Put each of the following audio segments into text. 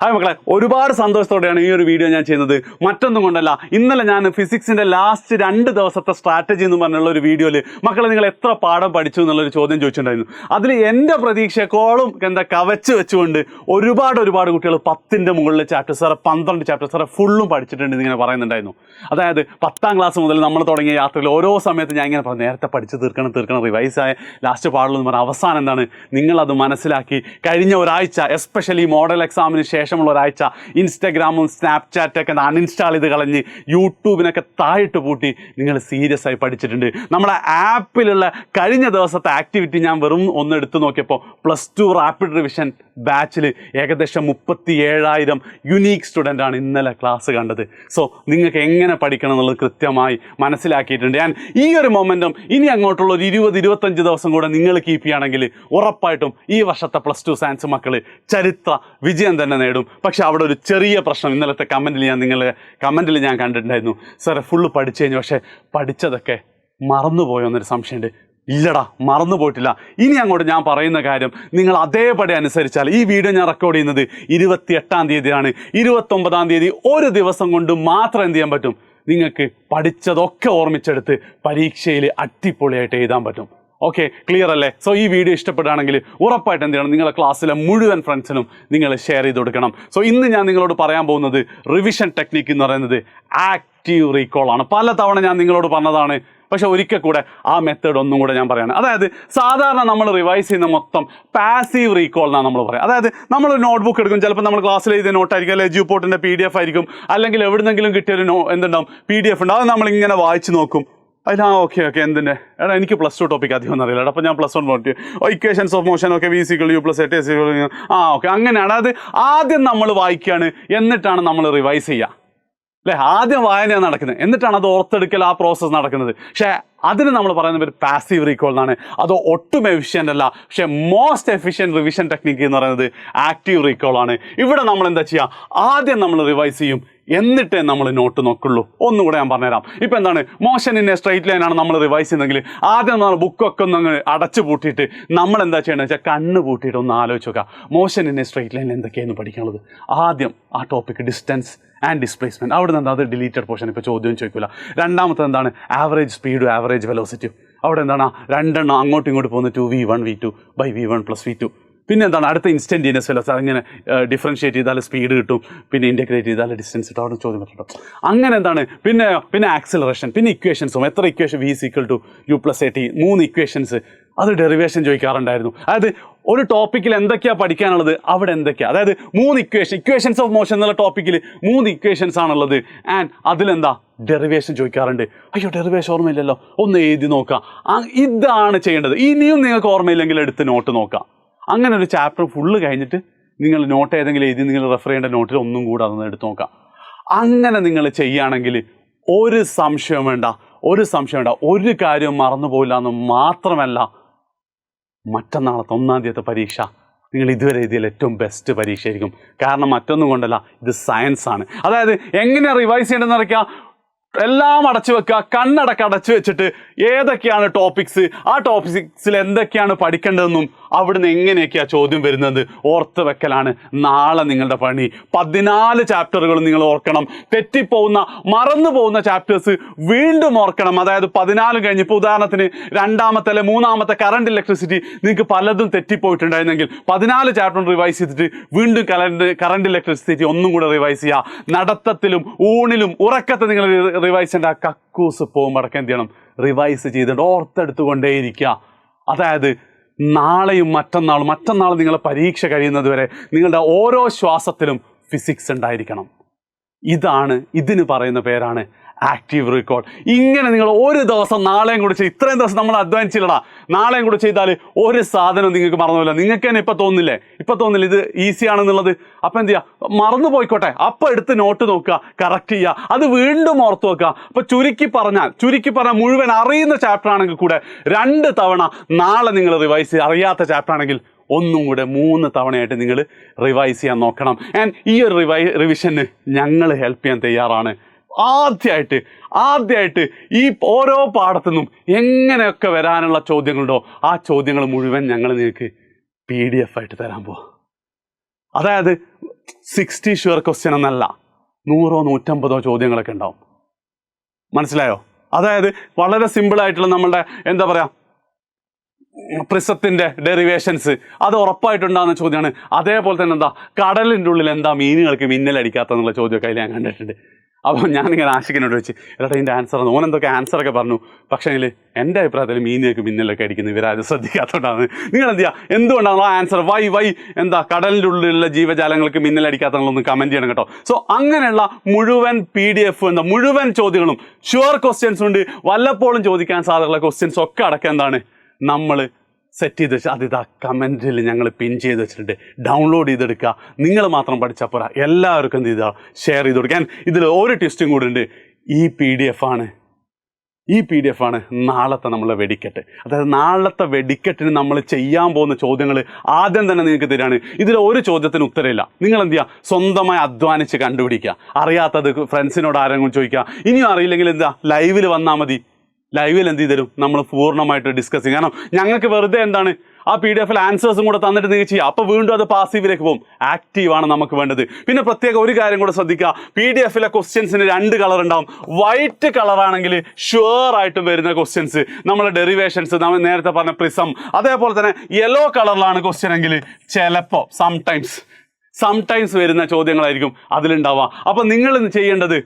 Hi മക്കളെ, ഒരുപാട് സന്തോഷത്തോടെയാണ് ഈ ഒരു വീഡിയോ ഞാൻ ചെയ്യുന്നത്. മറ്റൊന്നും കൊണ്ടല്ല, ഇന്നലെ ഞാൻ ഫിസിക്സിന്റെ ലാസ്റ്റ് 2 ദിവസത്തെ സ്ട്രാറ്റജി എന്ന് പറഞ്ഞുള്ള ഒരു വീഡിയോയിൽ മക്കളെ നിങ്ങൾ എത്ര പാഠം പഠിച്ചു എന്നുള്ളൊരു ചോദ്യം ചോദിച്ചിട്ടുണ്ടായിരുന്നു. അതിൽ എൻ്റെ പ്രതീക്ഷയെക്കോളം കവച്ച് വെച്ചുകൊണ്ട് ഒരുപാട് കുട്ടികൾ 10ന്റെ മുകളിൽ ചാപ്റ്റേഴ്സ് 12 ചാപ്റ്റേഴ്സ് ഫുള്ളും പഠിച്ചിട്ടുണ്ട് ഇങ്ങനെ പറയുന്നുണ്ടായിരുന്നു. അതായത് 10ാം ക്ലാസ് മുതൽ നമ്മൾ തുടങ്ങിയ യാത്രയിൽ ഓരോ സമയത്ത് ഞാൻ ഇങ്ങനെ പറഞ്ഞു, നേരത്തെ പഠിച്ച് തീർക്കണം റിവൈസായ ലാസ്റ്റ് പാടുള്ളൂ എന്ന് പറഞ്ഞാൽ അവസാനം എന്താണ്, നിങ്ങളത് മനസ്സിലാക്കി കഴിഞ്ഞ ഒരാഴ്ച, എസ്പെഷ്യലി മോഡൽ എക്സാമിന് ശേഷമുള്ള ഒരാഴ്ച ഇൻസ്റ്റാഗ്രാമും സ്നാപ്ചാറ്റൊക്കെ അൺഇൻസ്റ്റാൾ ചെയ്ത് കളഞ്ഞ് യൂട്യൂബിനൊക്കെ താഴിട്ട് പൂട്ടി നിങ്ങൾ സീരിയസ് ആയി പഠിച്ചിട്ടുണ്ട്. നമ്മുടെ ആപ്പിലുള്ള കഴിഞ്ഞ ദിവസത്തെ ആക്ടിവിറ്റി ഞാൻ വെറും ഒന്ന് എടുത്തു നോക്കിയപ്പോൾ +2 റാപ്പിഡ് റിവിഷൻ ബാച്ചിൽ ഏകദേശം 37,000 യുണീക്ക് സ്റ്റുഡൻ്റാണ് ഇന്നലെ ക്ലാസ് കണ്ടത്. സോ നിങ്ങൾക്ക് എങ്ങനെ പഠിക്കണം എന്നുള്ളത് കൃത്യമായി മനസ്സിലാക്കിയിട്ടുണ്ട് ഞാൻ. ഈ ഒരു മൊമെൻറ്റം ഇനി അങ്ങോട്ടുള്ള ഒരു 20-25 ദിവസം കൂടെ നിങ്ങൾ കീപ്പ് ചെയ്യുകയാണെങ്കിൽ ഉറപ്പായിട്ടും ഈ വർഷത്തെ +2 സയൻസ് മക്കൾ ചരിത്ര വിജയം തന്നെ നേടും. പക്ഷെ അവിടെ ഒരു ചെറിയ പ്രശ്നം ഇന്നലത്തെ കമൻറ്റിൽ ഞാൻ കണ്ടിട്ടുണ്ടായിരുന്നു. സാറേ ഫുള്ള് പഠിച്ചു കഴിഞ്ഞു, പക്ഷേ പഠിച്ചതൊക്കെ മറന്നുപോയോ എന്നൊരു സംശയമുണ്ട്. ഇല്ലടാ, മറന്നു പോയിട്ടില്ല. ഇനി അങ്ങോട്ട് ഞാൻ പറയുന്ന കാര്യം നിങ്ങൾ അതേപടി അനുസരിച്ചാൽ, ഈ വീഡിയോ ഞാൻ റെക്കോർഡ് ചെയ്യുന്നത് 28ാം തീയതിയാണ്. 29ാം തീയതി ഒരു ദിവസം കൊണ്ട് മാത്രം എന്ത് ചെയ്യാൻ പറ്റും, നിങ്ങൾക്ക് പഠിച്ചതൊക്കെ ഓർമ്മിച്ചെടുത്ത് പരീക്ഷയിൽ അടിപൊളിയായിട്ട് എഴുതാൻ പറ്റും. ഓക്കെ, ക്ലിയർ അല്ലേ? സോ ഈ വീഡിയോ ഇഷ്ടപ്പെടുകയാണെങ്കിൽ ഉറപ്പായിട്ട് എന്ത് ചെയ്യണം, നിങ്ങളുടെ ക്ലാസ്സിലെ മുഴുവൻ ഫ്രണ്ട്സിനും നിങ്ങൾ ഷെയർ ചെയ്ത് കൊടുക്കണം. സോ ഇന്ന് ഞാൻ നിങ്ങളോട് പറയാൻ പോകുന്നത് റിവിഷൻ ടെക്നിക്ക് എന്ന് പറയുന്നത് ആക്റ്റീവ് റീകോൾ ആണ്. പല തവണ ഞാൻ നിങ്ങളോട് പറഞ്ഞതാണ്, പക്ഷെ ഒരിക്കൽ കൂടെ ആ മെത്തേഡ് ഒന്നും കൂടെ ഞാൻ പറയുകയാണ്. അതായത് സാധാരണ നമ്മൾ റിവൈസ് ചെയ്യുന്ന മൊത്തം പാസീവ് റീകോൾ എന്നാണ് നമ്മൾ പറയുക. അതായത് നമ്മൾ നോട്ട്ബുക്ക് എടുക്കും, ചിലപ്പോൾ നമ്മൾ ക്ലാസ്സിൽ എഴുതിയ നോട്ടായിരിക്കും, അല്ലെങ്കിൽ എജ്യൂപോർട്ടിൻ്റെ PDF ആയിരിക്കും, അല്ലെങ്കിൽ എവിടുന്നെങ്കിലും കിട്ടിയൊരു എന്തുണ്ടാവും PDF ഉണ്ട്, അത് നമ്മളിങ്ങനെ വായിച്ച് നോക്കും. അതിൽ ഓക്കെ എന്തിൻ്റെ എടാ എനിക്ക് +2 ടോപ്പിക് അധികം ഒന്നും അറിയില്ല, അപ്പോൾ ഞാൻ +1 പോയിട്ട് equations of motion okay V=U+8 okay അങ്ങനെയാണ്. അത് ആദ്യം നമ്മൾ വായിക്കുകയാണ്, എന്നിട്ടാണ് നമ്മൾ റിവൈസ് ചെയ്യുക അല്ലേ. ആദ്യം വായനയാണ് നടക്കുന്നത്, എന്നിട്ടാണ് അത് ഓർത്തെടുക്കൽ, ആ പ്രോസസ്സ് നടക്കുന്നത്. പക്ഷേ അതിന് നമ്മൾ പറയുന്ന ഒരു പാസീവ് റീകോൾ എന്നാണ്. അത് ഒട്ടും എഫിഷ്യൻ്റ് അല്ല. പക്ഷേ മോസ്റ്റ് എഫിഷ്യൻറ്റ് റിവിഷൻ ടെക്നിക്ക് എന്ന് പറയുന്നത് ആക്റ്റീവ് റീകോൾ ആണ്. ഇവിടെ നമ്മൾ എന്താ ചെയ്യുക, ആദ്യം നമ്മൾ റിവൈസ് ചെയ്യും, എന്നിട്ടേ നമ്മൾ നോട്ട് നോക്കുള്ളൂ. ഒന്നുകൂടെ ഞാൻ പറഞ്ഞുതരാം. ഇപ്പം എന്താണ്, മോഷൻ ഇൻ എ സ്ട്രൈറ്റ് ലൈനാണ് നമ്മൾ റിവൈസ് ചെയ്യുന്നതെങ്കിൽ ആദ്യം നമ്മൾ ബുക്കൊക്കെ ഒന്ന് അടച്ചു പൂട്ടിയിട്ട് നമ്മൾ എന്താ ചെയ്യണമെന്ന് വെച്ചാൽ കണ്ണ് പൂട്ടിയിട്ട് ഒന്ന് ആലോചിച്ച് നോക്കുക, മോഷൻ ഇൻ എ സ്ട്രൈറ്റ് ലൈനിൽ എന്തൊക്കെയാണ് പഠിക്കാനുള്ളത്. ആദ്യം ആ ടോപ്പിക്ക് ഡിസ്റ്റൻസ് ആൻഡ് ഡിസ്പ്ലേസ്മെൻറ്റ്, അവിടെ നിന്ന് അത് ഡിലീറ്റഡ് പോർഷൻ, ഇപ്പോൾ ചോദ്യം ചോദിക്കില്ല. രണ്ടാമത്തെ എന്താണ്, ആവറേജ് സ്പീഡും ആവറേജ് വെലോസിറ്റിയും. അവിടെ എന്താണ്, രണ്ടെണ്ണം അങ്ങോട്ടും ഇങ്ങോട്ട് പോകുന്ന 2v1 v2 by v1 + v2. പിന്നെ എന്താണ്, അടുത്ത ഇൻസ്റ്റൻറ്റീനിയസ് വെലോസിറ്റി, അങ്ങനെ ഡിഫറൻഷ്യേറ്റ് ചെയ്താൽ സ്പീഡ് കിട്ടും, പിന്നെ ഇൻറ്റഗ്രേറ്റ് ചെയ്താൽ ഡിസ്റ്റൻസ് കിട്ടും. അവിടെ ചോദ്യം പറ്റും. അങ്ങനെ എന്താണ്, പിന്നെ ആക്സിലറേഷൻ, പിന്നെ ഇക്വേഷൻസും, എത്ര ഇക്വേഷൻ V=U+AT 3 ഇക്വേഷൻസ്, അത് ഡെറിവേഷൻ ചോദിക്കാറുണ്ടായിരുന്നു. അതായത് ഒരു ടോപ്പിക്കിൽ എന്തൊക്കെയാണ് പഠിക്കാനുള്ളത്, അവിടെ എന്തൊക്കെയാണ്, അതായത് 3 ഇക്വേഷൻസ് ഓഫ് മോഷൻ എന്നുള്ള ടോപ്പിക്കിൽ 3 ഇക്വേഷൻസ് ആണുള്ളത്. ആൻഡ് അതിലെന്താ ഡെറിവേഷൻ ചോദിക്കാറുണ്ട്. അയ്യോ ഡെറിവേഷൻ ഓർമ്മയില്ലല്ലോ, ഒന്ന് എഴുതി നോക്കാം. ഇതാണ് ചെയ്യേണ്ടത്. ഇനിയും നിങ്ങൾക്ക് ഓർമ്മയില്ലെങ്കിൽ എടുത്ത് നോട്ട് നോക്കാം. അങ്ങനെ ഒരു ചാപ്റ്റർ ഫുള്ള് കഴിഞ്ഞിട്ട് നിങ്ങൾ നോട്ട് ഏതെങ്കിലും എഴുതി നിങ്ങൾ റെഫർ ചെയ്യേണ്ട നോട്ടിൽ ഒന്നും കൂടെ അതൊന്ന് എടുത്ത് നോക്കാം. അങ്ങനെ നിങ്ങൾ ചെയ്യുകയാണെങ്കിൽ ഒരു സംശയം വേണ്ട, ഒരു കാര്യവും മറന്നു പോയില്ല എന്ന് മാത്രമല്ല, മറ്റന്നാളത്തെ 1ാം തീയതിയത്തെ പരീക്ഷ നിങ്ങൾ ഇതുവരെ എഴുതിയാൽ ഏറ്റവും ബെസ്റ്റ് പരീക്ഷ ആയിരിക്കും. കാരണം മറ്റൊന്നും കൊണ്ടല്ല, ഇത് സയൻസ് ആണ്. അതായത് എങ്ങനെയാണ് റിവൈസ് ചെയ്യേണ്ടതെന്ന് അറിയിക്കുക, എല്ലാം അടച്ചു വെക്കുക, കണ്ണടക്കം അടച്ചു വെച്ചിട്ട് ഏതൊക്കെയാണ് ടോപ്പിക്സ്, ആ ടോപ്പിക്സിൽ എന്തൊക്കെയാണ് പഠിക്കേണ്ടതെന്നും അവിടുന്ന് എങ്ങനെയൊക്കെയാണ് ചോദ്യം വരുന്നത് ഓർത്ത് വെക്കലാണ് നാളെ നിങ്ങളുടെ പണി. 14 ചാപ്റ്ററുകളും നിങ്ങൾ ഓർക്കണം. മറന്നു പോകുന്ന ചാപ്റ്റേഴ്സ് വീണ്ടും ഓർക്കണം. അതായത് 14 കഴിഞ്ഞ്, ഇപ്പോൾ ഉദാഹരണത്തിന് 2ാമത്തെ അല്ലെ 3ാമത്തെ കറണ്ട് ഇലക്ട്രിസിറ്റി നിങ്ങൾക്ക് പലതും തെറ്റിപ്പോയിട്ടുണ്ടായിരുന്നെങ്കിൽ 14 ചാപ്റ്റർ റിവൈസ് ചെയ്തിട്ട് വീണ്ടും കറണ്ട് ഇലക്ട്രിസിറ്റി ഒന്നും കൂടെ റിവൈസ് ചെയ്യുക. നടത്തത്തിലും ഊണിലും ഉറക്കത്തെ നിങ്ങൾ റിവൈസ് ചെയ്യേണ്ട, കക്കൂസ് പോകുമ്പോഴൊക്കെ എന്ത് ചെയ്യണം, റിവൈസ് ചെയ്തിട്ട് ഓർത്തെടുത്തുകൊണ്ടേയിരിക്കുക. അതായത് നാളെയും മറ്റന്നാളും നിങ്ങളെ പരീക്ഷ കഴിയുന്നത് വരെ നിങ്ങളുടെ ഓരോ ശ്വാസത്തിലും ഫിസിക്സ് ഉണ്ടായിരിക്കണം. ഇതിന് പറയുന്ന പേരാണ് ആക്റ്റീവ് റീകോൾ. ഇങ്ങനെ നിങ്ങൾ ഒരു ദിവസം നാളെയും കൂടെ ചെയ്ത്, ഇത്രയും ദിവസം നമ്മൾ അധ്വാനിച്ചില്ലടാ, നാളെയും കൂടെ ചെയ്താൽ ഒരു സാധനം നിങ്ങൾക്ക് മറന്നുപോയില്ല. നിങ്ങൾക്ക് തന്നെ ഇപ്പം തോന്നില്ല ഇത് ഈസി ആണെന്നുള്ളത്. അപ്പം എന്ത് ചെയ്യുക, മറന്നു പോയിക്കോട്ടെ, അപ്പം എടുത്ത് നോട്ട് നോക്കുക, കറക്റ്റ് ചെയ്യുക, അത് വീണ്ടും ഓർത്ത് വെക്കുക. അപ്പോൾ ചുരുക്കി പറഞ്ഞാൽ മുഴുവൻ അറിയുന്ന ചാപ്റ്റർ ആണെങ്കിൽ കൂടെ 2 തവണ നാളെ നിങ്ങൾ റിവൈസ് ചെയ്യുക. അറിയാത്ത ചാപ്റ്റർ ആണെങ്കിൽ ഒന്നും കൂടെ 3 തവണയായിട്ട് നിങ്ങൾ റിവൈസ് ചെയ്യാൻ നോക്കണം. ആൻഡ് ഈ ഒരു റിവിഷന് ഞങ്ങൾ ഹെൽപ്പ് ചെയ്യാൻ തയ്യാറാണ്. ആദ്യമായിട്ട് ഈ ഓരോ പാഠത്തുനിന്നും എങ്ങനെയൊക്കെ വരാനുള്ള ചോദ്യങ്ങളുണ്ടോ ആ ചോദ്യങ്ങൾ മുഴുവൻ ഞങ്ങൾ നിങ്ങൾക്ക് PDF ആയിട്ട് തരാൻ പോവാം. അതായത് 60 ഷുവർ ക്വസ്റ്റ്യൻ എന്നല്ല, 100 150 ചോദ്യങ്ങളൊക്കെ ഉണ്ടാവും. മനസ്സിലായോ? അതായത് വളരെ സിമ്പിളായിട്ടുള്ള നമ്മളുടെ എന്താ പറയുക പ്രിസത്തിൻ്റെ ഡെറിവേഷൻസ് അത് ഉറപ്പായിട്ടുണ്ടാകുന്ന ചോദ്യമാണ്. അതേപോലെ തന്നെ എന്താ കടലിൻ്റെ ഉള്ളിൽ എന്താ മീനുകൾക്ക് മിന്നലടിക്കാത്തെന്നുള്ള ചോദ്യമൊക്കെ അതിൽ ഞാൻ കണ്ടിട്ടുണ്ട്. അപ്പോൾ ഞാനിങ്ങനെ ആശിക്കിനോട് ചോദിച്ചു, എടാ ഇതിൻ്റെ ആൻസർ ഓൻ എന്തൊക്കെ ആൻസറൊക്കെ പറഞ്ഞു, പക്ഷേങ്കിൽ എൻ്റെ അഭിപ്രായത്തിൽ മീനുകൾക്ക് മിന്നലൊക്കെ അടിക്കുന്നത് ഇവരാരും ശ്രദ്ധിക്കാത്തതുകൊണ്ടാണ്. നിങ്ങൾ എന്ത് ചെയ്യുക, എന്തുകൊണ്ടാണോ ആ ആൻസർ വൈ എന്താ കടലിൻ്റെ ഉള്ളിലുള്ള ജീവജാലങ്ങൾക്ക് മിന്നലടിക്കാത്തതെന്നൊന്ന് കമൻറ്റ് ചെയ്യണം കേട്ടോ. സോ അങ്ങനെയുള്ള മുഴുവൻ PDF എന്താ മുഴുവൻ ചോദ്യങ്ങളും ഷുവർ ക്വസ്റ്റ്യൻസ് ഉണ്ട്. വല്ലപ്പോഴും ചോദിക്കാൻ സാധ്യതയുള്ള ക്വസ്റ്റ്യൻസ് ഒക്കെ അടക്കം എന്താണ് നമ്മൾ സെറ്റ് ചെയ്ത് വെച്ചാൽ അതിതാ കമൻറ്റിൽ ഞങ്ങൾ പിൻ ചെയ്ത് വെച്ചിട്ടുണ്ട്. ഡൗൺലോഡ് ചെയ്തെടുക്കുക. നിങ്ങൾ മാത്രം പഠിച്ചാൽ പോരാ, എല്ലാവർക്കും എന്ത് ചെയ്താൽ ഷെയർ ചെയ്ത് കൊടുക്കാൻ. ഇതിൽ ഒരു ട്വിസ്റ്റും കൂടെ ഉണ്ട്. ഈ PDF ആണ് നാളത്തെ നമ്മളെ വെടിക്കെട്ട്. അതായത് നാളത്തെ വെടിക്കെട്ടിന് നമ്മൾ ചെയ്യാൻ പോകുന്ന ചോദ്യങ്ങൾ ആദ്യം തന്നെ നിങ്ങൾക്ക് തരികയാണ്. ഇതിൽ ഒരു ചോദ്യത്തിന് ഉത്തരമില്ല. നിങ്ങൾ എന്ത് ചെയ്യുക, സ്വന്തമായി അധ്വാനിച്ച് കണ്ടുപിടിക്കുക. അറിയാത്തത് ഫ്രണ്ട്സിനോട് ആരെങ്കിലും ചോദിക്കുക. ഇനിയും അറിയില്ലെങ്കിൽ എന്താ ലൈവിൽ വന്നാൽ മതി. ലൈവിൽ എന്ത് ചെയ്തു തരും, നമ്മൾ പൂർണ്ണമായിട്ട് ഡിസ്കസ് ചെയ്യും. കാരണം ഞങ്ങൾക്ക് വെറുതെ എന്താണ് ആ PDF ആൻസേഴ്സും കൂടെ തന്നിട്ട് നിങ്ങൾ ചെയ്യുക. അപ്പോൾ വീണ്ടും അത് പാസീവിലേക്ക് പോകും. ആക്റ്റീവാണ് നമുക്ക് വേണ്ടത്. പിന്നെ പ്രത്യേക ഒരു കാര്യം കൂടെ ശ്രദ്ധിക്കുക, PDF ക്വസ്റ്റ്യൻസിന് 2 കളർ ഉണ്ടാവും. വൈറ്റ് കളറാണെങ്കിൽ ഷുവർ ആയിട്ടും വരുന്ന ക്വസ്റ്റ്യൻസ് നമ്മളെ ഡെറിവേഷൻസ് നമ്മൾ നേരത്തെ പറഞ്ഞ പ്രിസം. അതേപോലെ തന്നെ യെല്ലോ കളറിലാണ് ക്വസ്റ്റ്യൻ എങ്കിൽ ചിലപ്പോൾ സംടൈംസ് വരുന്ന ചോദ്യങ്ങളായിരിക്കും അതിലുണ്ടാവുക. അപ്പോൾ നിങ്ങൾ ചെയ്യേണ്ടത്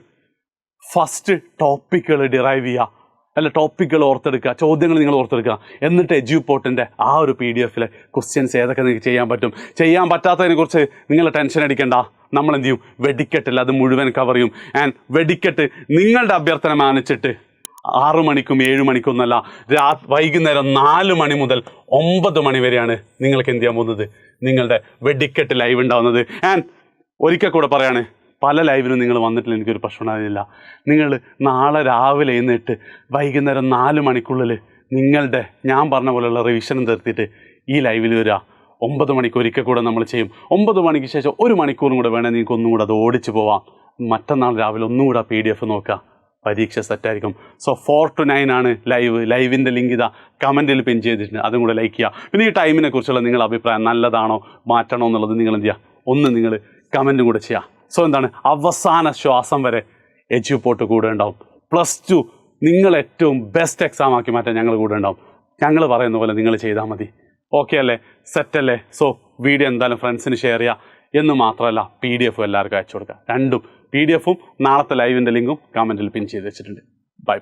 ഫസ്റ്റ് ടോപ്പിക്കുകൾ ഡിറൈവ് ചെയ്യുക, അല്ല ടോപ്പിക്കുകൾ ഓർത്തെടുക്കുക, ചോദ്യങ്ങൾ നിങ്ങൾ ഓർത്തെടുക്കുക. എന്നിട്ട് എജ്യൂപോർട്ടിൻ്റെ ആ ഒരു PDF ക്വസ്റ്റ്യൻസ് ഏതൊക്കെ നിങ്ങൾക്ക് ചെയ്യാൻ പറ്റും. ചെയ്യാൻ പറ്റാത്തതിനെക്കുറിച്ച് നിങ്ങൾ ടെൻഷൻ അടിക്കേണ്ട. നമ്മളെന്ത് ചെയ്യും, വെടിക്കെട്ടില്ല അത് മുഴുവൻ കവർ ചെയ്യും. ആൻഡ് വെടിക്കെട്ട് നിങ്ങളുടെ അഭ്യർത്ഥന മാനിച്ചിട്ട് 6 മണിക്കും 7 മണിക്കും ഒന്നല്ല, വൈകുന്നേരം 4 മണി മുതൽ 9 മണി വരെയാണ് നിങ്ങൾക്ക് എന്ത് ചെയ്യാൻ പോകുന്നത്, നിങ്ങളുടെ വെടിക്കെട്ട് ലൈവ് ഉണ്ടാവുന്നത്. ആൻഡ് ഒരിക്കൽ കൂടെ പറയാണ്, പല ലൈവിലും നിങ്ങൾ വന്നിട്ടില്ല, എനിക്കൊരു പ്രശ്നം ഉണ്ടായിരുന്നില്ല. നിങ്ങൾ നാളെ രാവിലെ എഴുന്നേറ്റ് വൈകുന്നേരം 4 മണിക്കുള്ളിൽ നിങ്ങളുടെ ഞാൻ പറഞ്ഞ പോലെയുള്ള റിവിഷനും തീർത്തിട്ട് ഈ ലൈവിൽ വരിക. 9 മണിക്ക് ഒരിക്കൽ കൂടെ നമ്മൾ ചെയ്യും. 9 മണിക്ക് ശേഷം 1 മണിക്കൂറും കൂടെ വേണേൽ നിങ്ങൾക്ക് ഒന്നും കൂടെ അത് ഓടിച്ച് പോവാം. മറ്റന്നാൾ രാവിലെ ഒന്നും കൂടെ PDF നോക്കുക, പരീക്ഷ സെറ്റായിരിക്കും. സോ 4 to 9 ആണ് ലൈവിൻ്റെ ലിങ്ക് ഇതാ കമൻറ്റിൽ പിൻ ചെയ്തിട്ടുണ്ട്, അതും കൂടെ ലൈക്ക് ചെയ്യുക. പിന്നെ ഈ ടൈമിനെ കുറിച്ചുള്ള നിങ്ങളുടെ അഭിപ്രായം നല്ലതാണോ മാറ്റണോ എന്നുള്ളത് നിങ്ങൾ എന്ത് ചെയ്യുക, ഒന്ന് നിങ്ങൾ കമൻറ്റും കൂടെ ചെയ്യുക. സോ എന്താണ്, അവസാന ശ്വാസം വരെ എജ്യൂപോർട്ട് കൂടെ ഉണ്ടാവും. +2 നിങ്ങൾ ഏറ്റവും ബെസ്റ്റ് എക്സാം ആക്കി മാറ്റാൻ ഞങ്ങൾ കൂടെ ഉണ്ടാവും. ഞങ്ങൾ പറയുന്ന പോലെ നിങ്ങൾ ചെയ്താൽ മതി. ഓക്കെ അല്ലേ, സെറ്റല്ലേ? സോ വീഡിയോ എന്തായാലും ഫ്രണ്ട്സിന് ഷെയർ ചെയ്യുക എന്ന് മാത്രമല്ല PDF എല്ലാവർക്കും അയച്ചു കൊടുക്കുക. രണ്ടും PDF നാളത്തെ ലൈവിൻ്റെ ലിങ്കും കമൻറ്റിൽ പിൻ ചെയ്ത് വെച്ചിട്ടുണ്ട്. ബൈ.